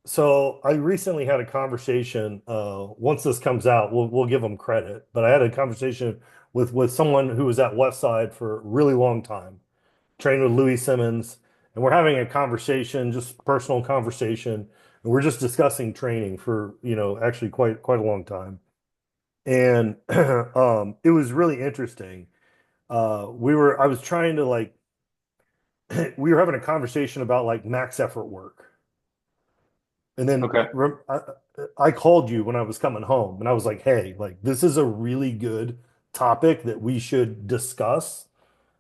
So I recently had a conversation. Once this comes out, we'll give them credit. But I had a conversation with someone who was at Westside for a really long time, trained with Louis Simmons, and we're having a conversation, just personal conversation, and we're just discussing training for, actually quite a long time. And it was really interesting. I was trying to we were having a conversation about like max effort work. And then Okay. I called you when I was coming home and I was like, hey, like this is a really good topic that we should discuss,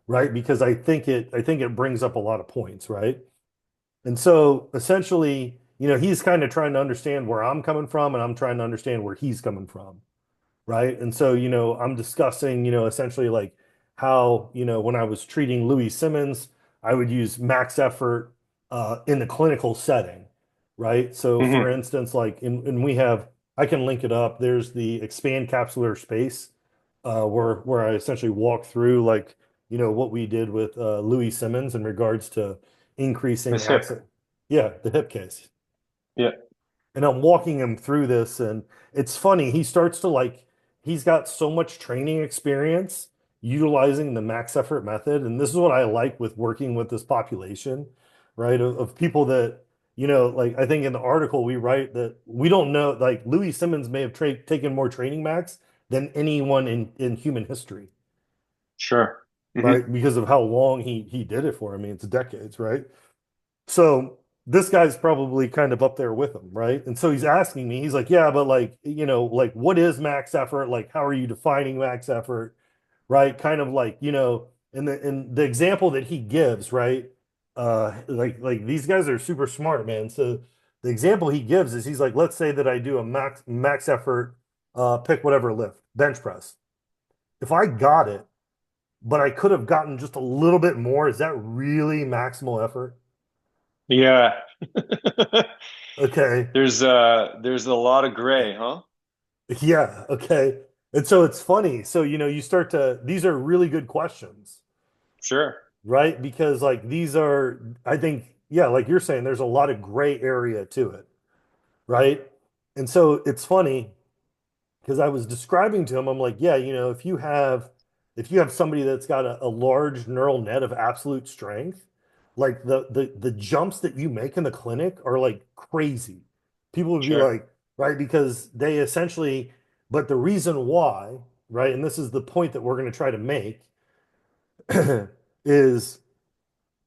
right? Because I think it brings up a lot of points, right? And so essentially, he's kind of trying to understand where I'm coming from and I'm trying to understand where he's coming from, right? And so, I'm discussing, essentially like how, when I was treating Louis Simmons, I would use max effort in the clinical setting, right? So for Hmm. instance, like and we have, I can link it up. There's the expand capsular space where I essentially walk through like, what we did with Louis Simmons in regards to increasing This hip. access. Yeah, the hip case. Yeah. And I'm walking him through this, and it's funny. He starts to like, he's got so much training experience utilizing the max effort method. And this is what I like with working with this population, right? Of people that, like I think in the article we write that we don't know, like Louis Simmons may have taken more training max than anyone in human history, Sure. Hmm. right? Because of how long he did it for. I mean, it's decades, right? So this guy's probably kind of up there with him, right? And so he's asking me, he's like, yeah, but like, like what is max effort? Like, how are you defining max effort? Right? Kind of like, in the example that he gives, right? Like these guys are super smart, man. So the example he gives is he's like, let's say that I do a max effort, pick whatever lift, bench press. If I got it, but I could have gotten just a little bit more, is that really maximal effort? Yeah. Okay. There's a lot of gray, huh? Yeah, okay. And so it's funny. So, you start to, these are really good questions, Sure. right? Because like these are, I think, yeah, like you're saying, there's a lot of gray area to it, right? And so it's funny because I was describing to him, I'm like, yeah, if you have somebody that's got a large neural net of absolute strength, like the jumps that you make in the clinic are like crazy. People would be Sure. like, right, because they essentially, but the reason why, right, and this is the point that we're going to try to make, is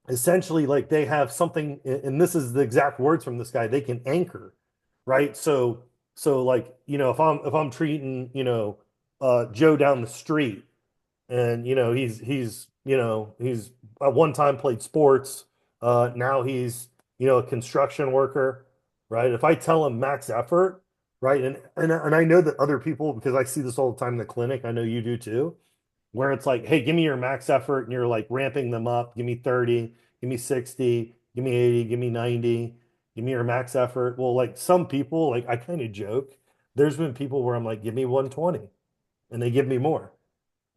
essentially like they have something, and this is the exact words from this guy, they can anchor, right? So like, if I'm treating, Joe down the street and he's at one time played sports, now he's, a construction worker, right? If I tell him max effort, right? And I know that other people, because I see this all the time in the clinic, I know you do too, where it's like, hey, give me your max effort, and you're like ramping them up. Give me 30, give me 60, give me 80, give me 90, give me your max effort. Well, like some people, like I kind of joke, there's been people where I'm like, give me 120, and they give me more.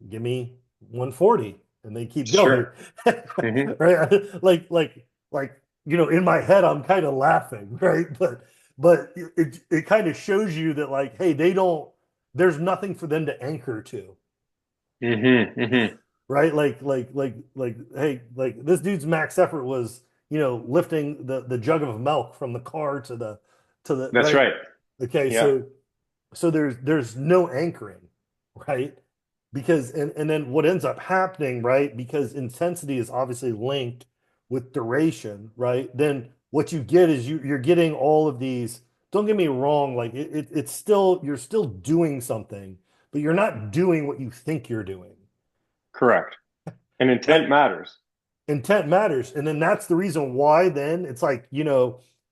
Give me 140, and they keep going. Sure. Hmm. Right? Like, in my head, I'm kind of laughing, right? But it kind of shows you that like, hey, there's nothing for them to anchor to, Hmm. Hmm. right? Like, hey, like this dude's max effort was, lifting the jug of milk from the car to the That's right. right. Okay, Yeah. so there's no anchoring, right? Because and then what ends up happening, right? Because intensity is obviously linked with duration, right? Then what you get is you're getting all of these. Don't get me wrong, like it's still you're still doing something, but you're not doing what you think you're doing, Correct. And right? intent matters. Intent matters. And then that's the reason why then it's like,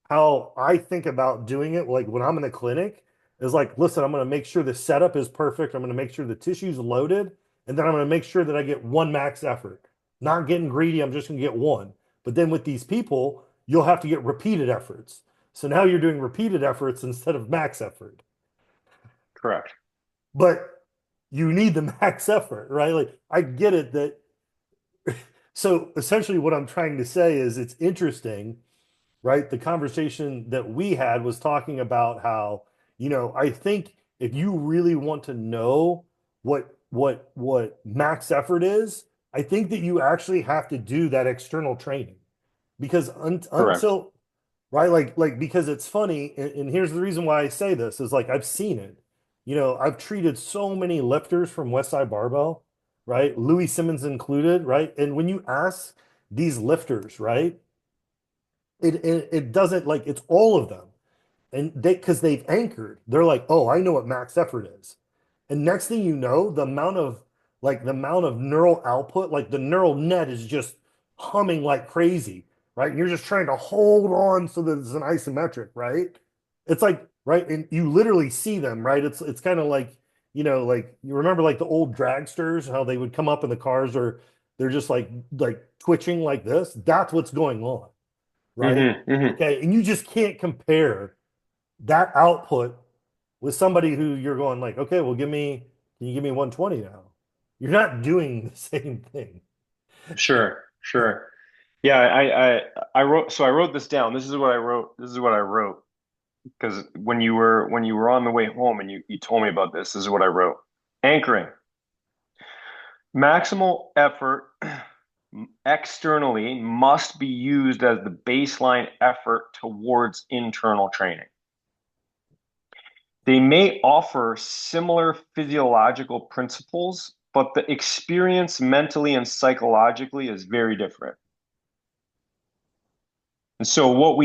how I think about doing it, like when I'm in the clinic, is like, listen, I'm going to make sure the setup is perfect. I'm going to make sure the tissue's loaded. And then I'm going to make sure that I get one max effort. Not getting greedy, I'm just going to get one. But then with these people, you'll have to get repeated efforts. So now you're doing repeated efforts instead of max effort. Correct. But you need the max effort, right? Like I get it that so essentially what I'm trying to say is it's interesting, right? The conversation that we had was talking about how, I think if you really want to know what max effort is, I think that you actually have to do that external training because Correct. until right, like because it's funny, and here's the reason why I say this is like I've seen it. I've treated so many lifters from Westside Barbell, right? Louis Simmons included, right? And when you ask these lifters, right, it doesn't like it's all of them. And because they've anchored, they're like, oh, I know what max effort is. And next thing you know, the amount of neural output, like the neural net is just humming like crazy, right? And you're just trying to hold on so that it's an isometric, right? It's like, right, and you literally see them, right? It's kind of like, like you remember like the old dragsters, how they would come up in the cars or they're just like twitching like this. That's what's going on, right? Hmm. Hmm. Okay, and you just can't compare that output with somebody who you're going like, okay, well, can you give me 120 now? You're not doing the same thing. Sure, sure. Yeah, I wrote this down. This is what I wrote. This is what I wrote. Because when you were on the way home and you told me about this, this is what I wrote. Anchoring. Maximal effort externally must be used as the baseline effort towards internal training. They may offer similar physiological principles, but the experience mentally and psychologically is very different. And so what we